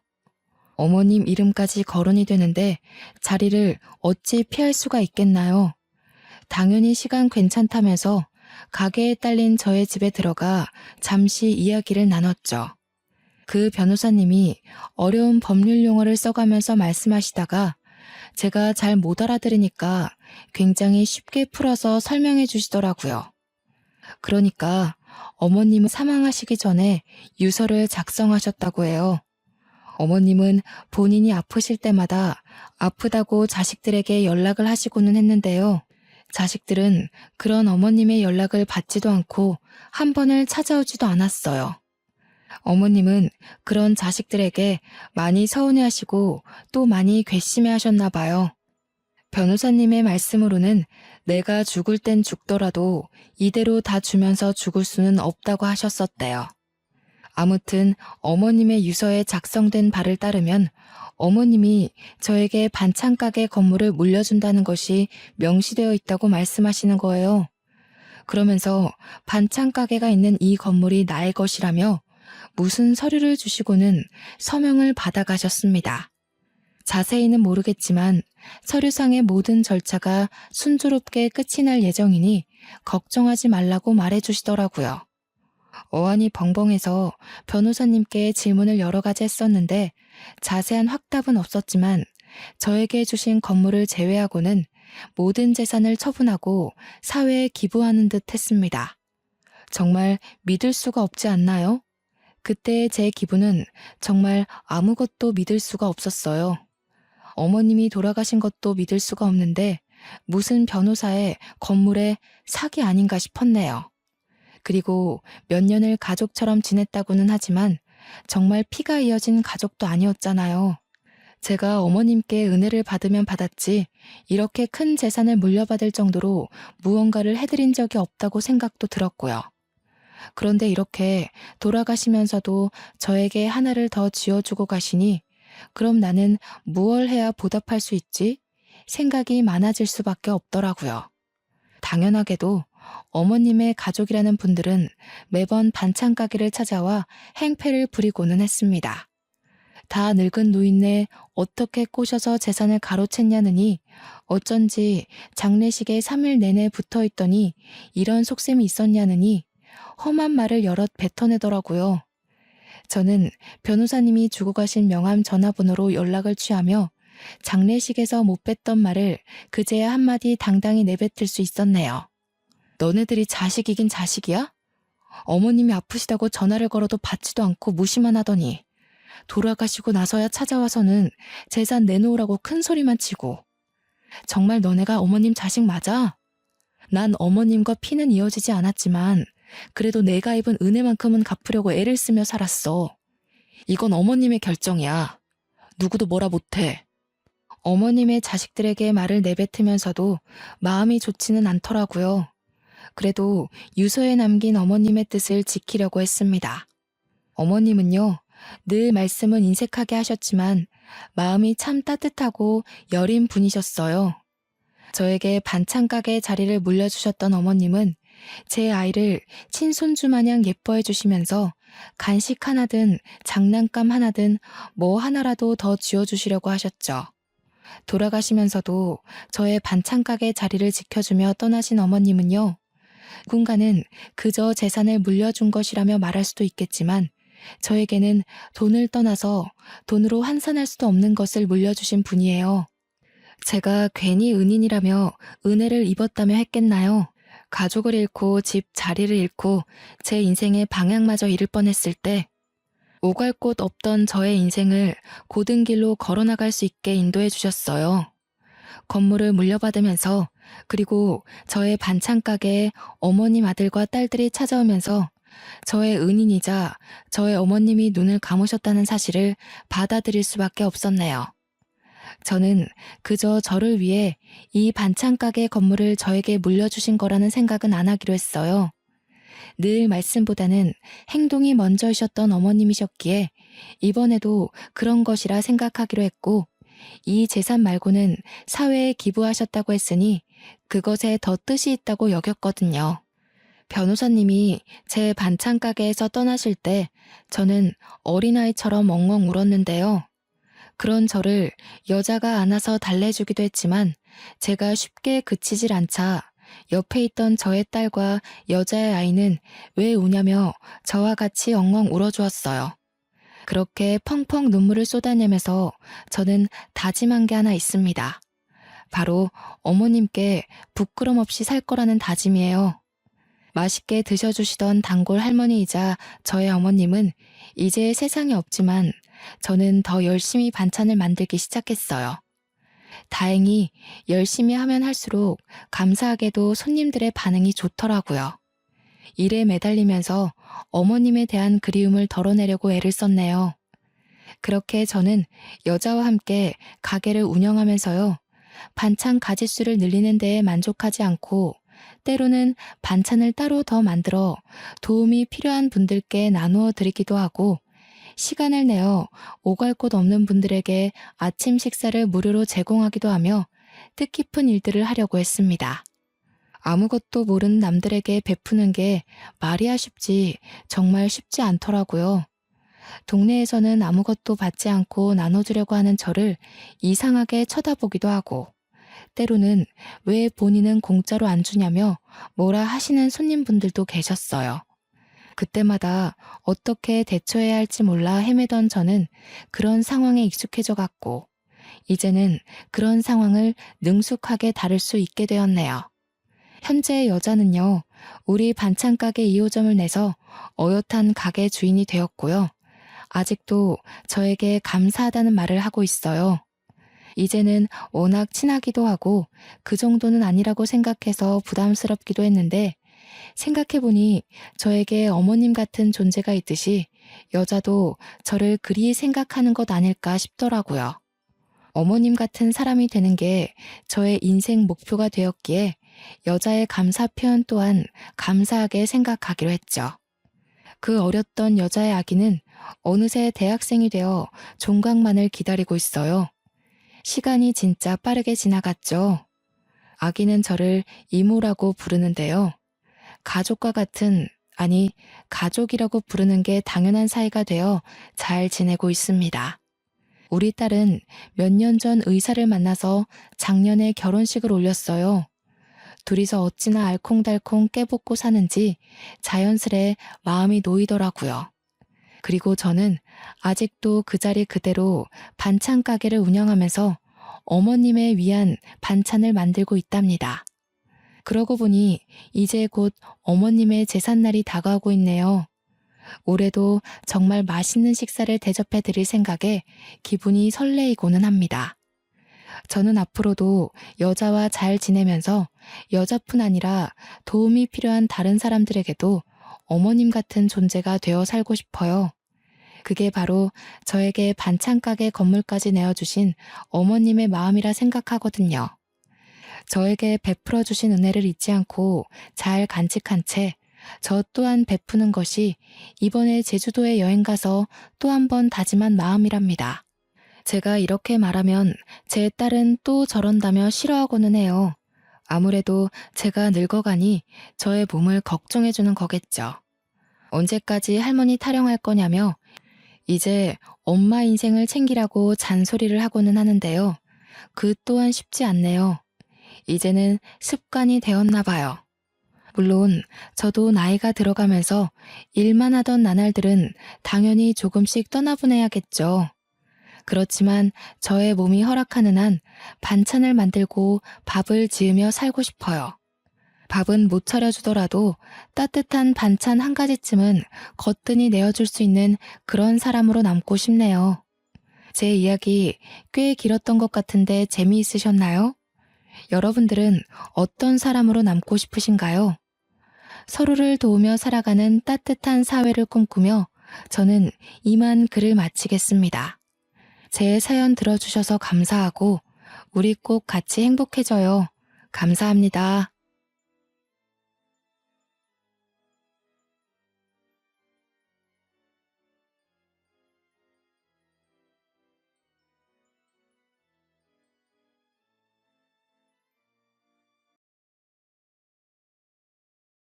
어머님 이름까지 거론이 되는데 자리를 어찌 피할 수가 있겠나요? 당연히 시간 괜찮다면서 가게에 딸린 저의 집에 들어가 잠시 이야기를 나눴죠. 그 변호사님이 어려운 법률 용어를 써가면서 말씀하시다가 제가 잘 못 알아들으니까 굉장히 쉽게 풀어서 설명해 주시더라고요. 그러니까 어머님은 사망하시기 전에 유서를 작성하셨다고 해요. 어머님은 본인이 아프실 때마다 아프다고 자식들에게 연락을 하시고는 했는데요. 자식들은 그런 어머님의 연락을 받지도 않고 한 번을 찾아오지도 않았어요. 어머님은 그런 자식들에게 많이 서운해하시고 또 많이 괘씸해하셨나 봐요. 변호사님의 말씀으로는 내가 죽을 땐 죽더라도 이대로 다 주면서 죽을 수는 없다고 하셨었대요. 아무튼 어머님의 유서에 작성된 바를 따르면 어머님이 저에게 반찬 가게 건물을 물려준다는 것이 명시되어 있다고 말씀하시는 거예요. 그러면서 반찬 가게가 있는 이 건물이 나의 것이라며 무슨 서류를 주시고는 서명을 받아가셨습니다. 자세히는 모르겠지만 서류상의 모든 절차가 순조롭게 끝이 날 예정이니 걱정하지 말라고 말해주시더라고요. 어안이 벙벙해서 변호사님께 질문을 여러 가지 했었는데 자세한 확답은 없었지만 저에게 주신 건물을 제외하고는 모든 재산을 처분하고 사회에 기부하는 듯 했습니다. 정말 믿을 수가 없지 않나요? 그때의 제 기분은 정말 아무것도 믿을 수가 없었어요. 어머님이 돌아가신 것도 믿을 수가 없는데 무슨 변호사의 건물에 사기 아닌가 싶었네요. 그리고 몇 년을 가족처럼 지냈다고는 하지만 정말 피가 이어진 가족도 아니었잖아요. 제가 어머님께 은혜를 받으면 받았지 이렇게 큰 재산을 물려받을 정도로 무언가를 해드린 적이 없다고 생각도 들었고요. 그런데 이렇게 돌아가시면서도 저에게 하나를 더 지어주고 가시니 그럼 나는 무얼 해야 보답할 수 있지? 생각이 많아질 수밖에 없더라고요. 당연하게도 어머님의 가족이라는 분들은 매번 반찬 가게를 찾아와 행패를 부리고는 했습니다. 다 늙은 노인네 어떻게 꼬셔서 재산을 가로챘냐느니 어쩐지 장례식에 3일 내내 붙어있더니 이런 속셈이 있었냐느니 험한 말을 여럿 뱉어내더라고요. 저는 변호사님이 주고 가신 명함 전화번호로 연락을 취하며 장례식에서 못 뱉던 말을 그제야 한마디 당당히 내뱉을 수 있었네요. 너네들이 자식이긴 자식이야? 어머님이 아프시다고 전화를 걸어도 받지도 않고 무시만 하더니 돌아가시고 나서야 찾아와서는 재산 내놓으라고 큰 소리만 치고 정말 너네가 어머님 자식 맞아? 난 어머님과 피는 이어지지 않았지만 그래도 내가 입은 은혜만큼은 갚으려고 애를 쓰며 살았어. 이건 어머님의 결정이야. 누구도 뭐라 못해. 어머님의 자식들에게 말을 내뱉으면서도 마음이 좋지는 않더라고요. 그래도 유서에 남긴 어머님의 뜻을 지키려고 했습니다. 어머님은요, 늘 말씀은 인색하게 하셨지만 마음이 참 따뜻하고 여린 분이셨어요. 저에게 반찬 가게 자리를 물려주셨던 어머님은 제 아이를 친손주 마냥 예뻐해 주시면서 간식 하나든 장난감 하나든 뭐 하나라도 더 쥐어주시려고 하셨죠. 돌아가시면서도 저의 반찬 가게 자리를 지켜주며 떠나신 어머님은요, 누군가는 그저 재산을 물려준 것이라며 말할 수도 있겠지만 저에게는 돈을 떠나서 돈으로 환산할 수도 없는 것을 물려주신 분이에요. 제가 괜히 은인이라며 은혜를 입었다며 했겠나요? 가족을 잃고 집 자리를 잃고 제 인생의 방향마저 잃을 뻔했을 때 오갈 곳 없던 저의 인생을 고든 길로 걸어나갈 수 있게 인도해 주셨어요. 건물을 물려받으면서 그리고 저의 반찬 가게에 어머님 아들과 딸들이 찾아오면서 저의 은인이자 저의 어머님이 눈을 감으셨다는 사실을 받아들일 수밖에 없었네요. 저는 그저 저를 위해 이 반찬 가게 건물을 저에게 물려주신 거라는 생각은 안 하기로 했어요. 늘 말씀보다는 행동이 먼저이셨던 어머님이셨기에 이번에도 그런 것이라 생각하기로 했고, 이 재산 말고는 사회에 기부하셨다고 했으니 그것에 더 뜻이 있다고 여겼거든요. 변호사님이 제 반찬 가게에서 떠나실 때 저는 어린아이처럼 엉엉 울었는데요. 그런 저를 여자가 안아서 달래주기도 했지만 제가 쉽게 그치질 않자 옆에 있던 저의 딸과 여자의 아이는 왜 우냐며 저와 같이 엉엉 울어주었어요. 그렇게 펑펑 눈물을 쏟아내면서 저는 다짐한 게 하나 있습니다. 바로 어머님께 부끄럼 없이 살 거라는 다짐이에요. 맛있게 드셔주시던 단골 할머니이자 저의 어머님은 이제 세상에 없지만 저는 더 열심히 반찬을 만들기 시작했어요. 다행히 열심히 하면 할수록 감사하게도 손님들의 반응이 좋더라고요. 일에 매달리면서 어머님에 대한 그리움을 덜어내려고 애를 썼네요. 그렇게 저는 여자와 함께 가게를 운영하면서요, 반찬 가짓수를 늘리는 데에 만족하지 않고 때로는 반찬을 따로 더 만들어 도움이 필요한 분들께 나누어 드리기도 하고, 시간을 내어 오갈 곳 없는 분들에게 아침 식사를 무료로 제공하기도 하며 뜻깊은 일들을 하려고 했습니다. 아무것도 모르는 남들에게 베푸는 게 말이야 쉽지 정말 쉽지 않더라고요. 동네에서는 아무것도 받지 않고 나눠주려고 하는 저를 이상하게 쳐다보기도 하고, 때로는 왜 본인은 공짜로 안 주냐며 뭐라 하시는 손님분들도 계셨어요. 그때마다 어떻게 대처해야 할지 몰라 헤매던 저는 그런 상황에 익숙해져 갔고, 이제는 그런 상황을 능숙하게 다룰 수 있게 되었네요. 현재의 여자는요, 우리 반찬 가게 2호점을 내서 어엿한 가게 주인이 되었고요. 아직도 저에게 감사하다는 말을 하고 있어요. 이제는 워낙 친하기도 하고 그 정도는 아니라고 생각해서 부담스럽기도 했는데, 생각해보니 저에게 어머님 같은 존재가 있듯이 여자도 저를 그리 생각하는 것 아닐까 싶더라고요. 어머님 같은 사람이 되는 게 저의 인생 목표가 되었기에 여자의 감사 표현 또한 감사하게 생각하기로 했죠. 그 어렸던 여자의 아기는 어느새 대학생이 되어 종강만을 기다리고 있어요. 시간이 진짜 빠르게 지나갔죠. 아기는 저를 이모라고 부르는데요. 가족과 같은, 아니 가족이라고 부르는 게 당연한 사이가 되어 잘 지내고 있습니다. 우리 딸은 몇 년 전 의사를 만나서 작년에 결혼식을 올렸어요. 둘이서 어찌나 알콩달콩 깨붙고 사는지 자연스레 마음이 놓이더라고요. 그리고 저는 아직도 그 자리 그대로 반찬 가게를 운영하면서 어머님을 위한 반찬을 만들고 있답니다. 그러고 보니 이제 곧 어머님의 제삿날이 다가오고 있네요. 올해도 정말 맛있는 식사를 대접해 드릴 생각에 기분이 설레이고는 합니다. 저는 앞으로도 여자와 잘 지내면서 여자뿐 아니라 도움이 필요한 다른 사람들에게도 어머님 같은 존재가 되어 살고 싶어요. 그게 바로 저에게 반찬 가게 건물까지 내어주신 어머님의 마음이라 생각하거든요. 저에게 베풀어 주신 은혜를 잊지 않고 잘 간직한 채 저 또한 베푸는 것이 이번에 제주도에 여행 가서 또 한 번 다짐한 마음이랍니다. 제가 이렇게 말하면 제 딸은 또 저런다며 싫어하고는 해요. 아무래도 제가 늙어가니 저의 몸을 걱정해주는 거겠죠. 언제까지 할머니 타령할 거냐며 이제 엄마 인생을 챙기라고 잔소리를 하고는 하는데요. 그 또한 쉽지 않네요. 이제는 습관이 되었나 봐요. 물론 저도 나이가 들어가면서 일만 하던 나날들은 당연히 조금씩 떠나보내야겠죠. 그렇지만 저의 몸이 허락하는 한 반찬을 만들고 밥을 지으며 살고 싶어요. 밥은 못 차려주더라도 따뜻한 반찬 한 가지쯤은 거뜬히 내어줄 수 있는 그런 사람으로 남고 싶네요. 제 이야기 꽤 길었던 것 같은데 재미있으셨나요? 여러분들은 어떤 사람으로 남고 싶으신가요? 서로를 도우며 살아가는 따뜻한 사회를 꿈꾸며 저는 이만 글을 마치겠습니다. 제 사연 들어주셔서 감사하고 우리 꼭 같이 행복해져요. 감사합니다.